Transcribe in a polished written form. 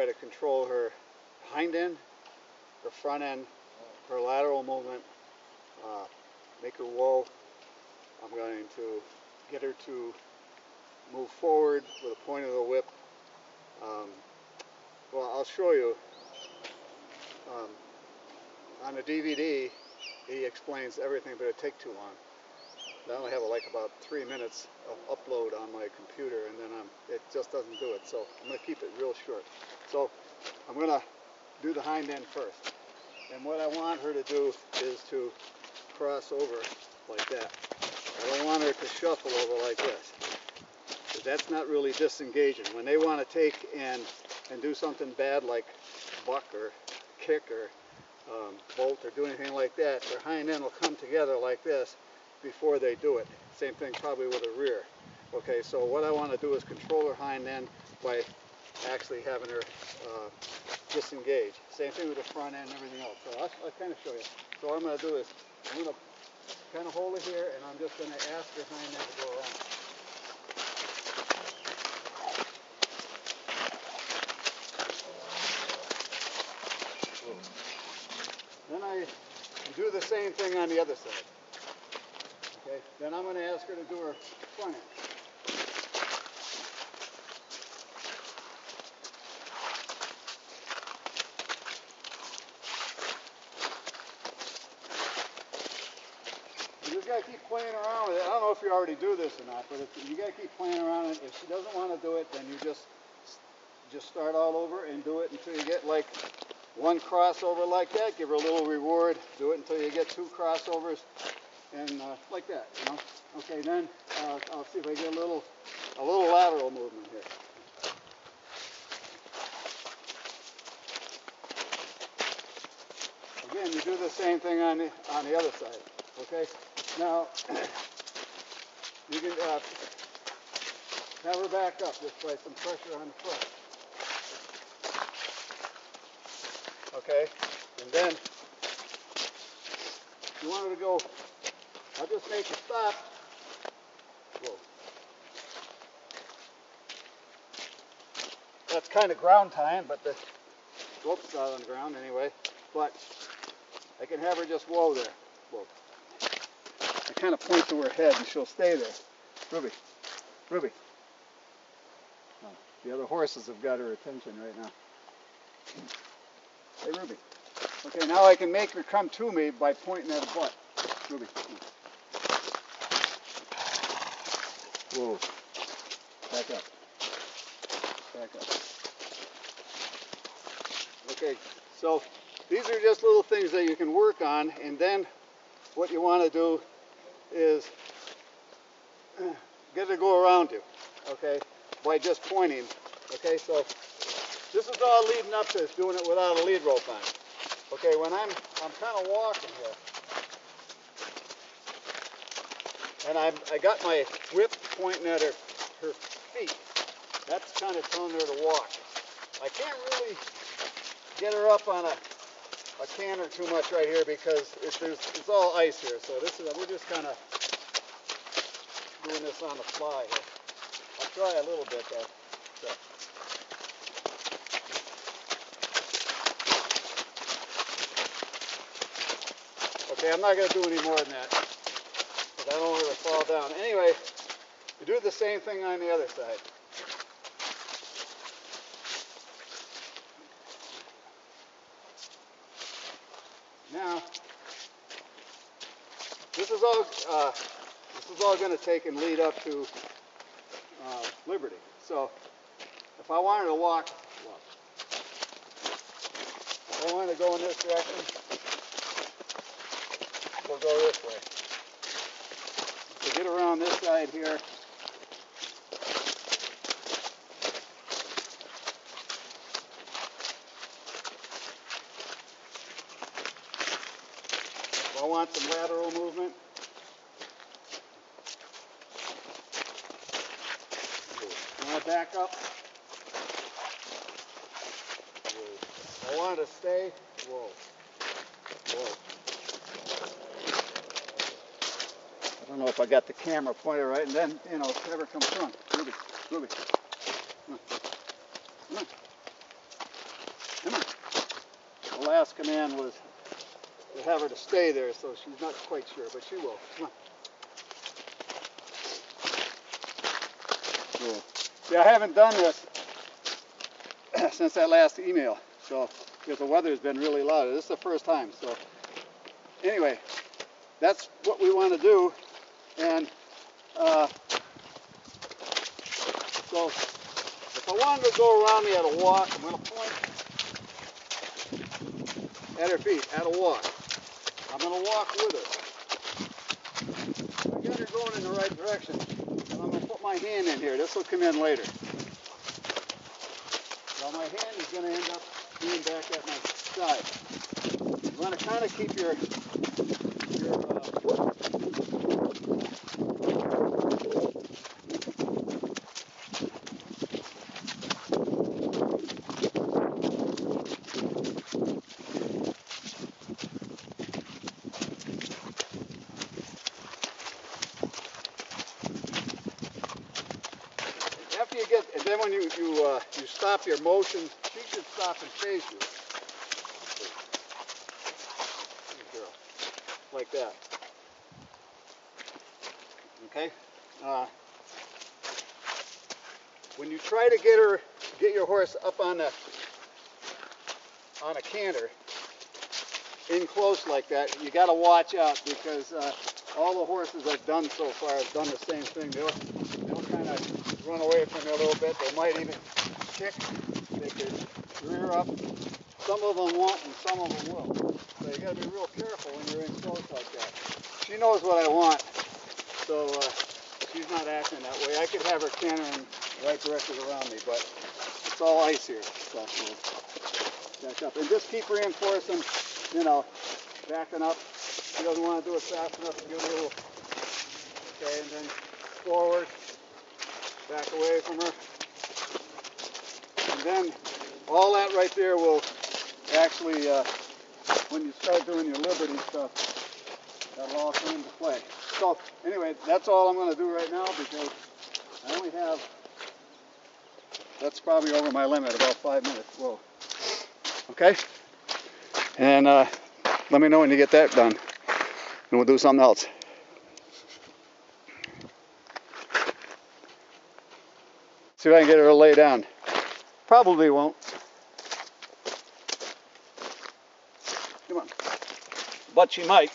try to control her hind end, her front end, her lateral movement, make her whoa. I'm going to get her to move forward with the point of the whip. Well, I'll show you. On the DVD, he explains everything, but it'd take too long. I only have like about 3 minutes of upload on my computer, and then it just doesn't do it. So I'm going to keep it real short. So I'm going to do the hind end first. And what I want her to do is to cross over like that. I don't want her to shuffle over like this, because that's not really disengaging. When they want to take and do something bad like buck or kick or bolt or do anything like that, their hind end will come together like this before they do it. Same thing probably with a rear. Okay, so what I want to do is control her hind end by actually having her disengage. Same thing with the front end and everything else. So I'll kind of show you. So what I'm going to do is I'm going to kind of hold it here, and I'm just going to ask her hind end to go around. Then I do the same thing on the other side. Okay, then I'm going to ask her to do her front end. You just got to keep playing around with it. I don't know if you already do this or not, but you got to keep playing around with it. If she doesn't want to do it, then you just start all over and do it until you get like one crossover like that. Give her a little reward. Do it until you get 2 crossovers, and like that, you know. Okay, then I'll see if I get a little lateral movement here. Again, you do the same thing on the other side. Okay. Now you can have her back up just by some pressure on the front. Okay, and then if you want her to go, I'll just make her stop. Whoa. That's kind of ground tying, but the rope's not on the ground anyway. But I can have her just whoa there. Whoa. I kind of point to her head and she'll stay there. Ruby, Ruby. Oh, the other horses have got her attention right now. Hey, Ruby. Okay, now I can make her come to me by pointing at her butt. Ruby. Whoa. Back up. Back up. Okay, so these are just little things that you can work on, and then what you want to do is get her to go around you, okay, by just pointing. Okay, so this is all leading up to doing it without a lead rope on. Okay, when I'm kind of walking here, and I got my whip pointing at her feet. That's kind of telling her to walk. I can't really get her up on a canter too much right here because it's all ice here. So we're just kind of doing this on the fly here. I'll try a little bit though. So. Okay, I'm not going to do any more than that because I don't want her to fall down. Anyway, you do the same thing on the other side. Now, this is all going to take and lead up to Liberty. So, if I wanted to walk, if I wanted to go in this direction, we'll go this way. So get around this side here. I want some lateral movement. I want to back up. I want to stay. Whoa. Whoa. I don't know if I got the camera pointed right, and then, you know, have her come front. Ruby, Ruby. Come on. Come on. the last command was to have her to stay there, so she's not quite sure, but she will. Come on. Cool. See, I haven't done this since that last email, so because the weather has been really loud. This is the first time, so anyway, that's what we want to do, and so if I wanted to go around me at a walk, I'm going to point at her feet, at a walk. I'm going to walk with her. I get her going in the right direction. And I'm going to put my hand in here. This will come in later. Well, my hand is going to end up being back at my side. You want to kind of keep your after you get, and then when you stop your motion, she should stop and face you. Good girl. Like that. Okay. When you try to get your horse up on a canter, in close like that, you got to watch out, because all the horses I've done so far have done the same thing. They'll kind of run away from you a little bit. They might even kick. They could rear up. Some of them won't, and some of them will. So you got to be real careful when you're in close like that. She knows what I want, so she's not acting that way. I could have her cantering right directed around me, but it's all ice here. So we'll back up and just keep reinforcing. You know, backing up. She doesn't want to do it fast enough to get a little. Okay, and then forward. Back away from her. And then all that right there will actually, when you start doing your liberty stuff, that'll all come into play. So anyway, that's all I'm going to do right now, because I only have, that's probably over my limit, about 5 minutes. Whoa. Okay? And let me know when you get that done, and we'll do something else. See if I can get her to lay down. Probably won't. Come on. But she might.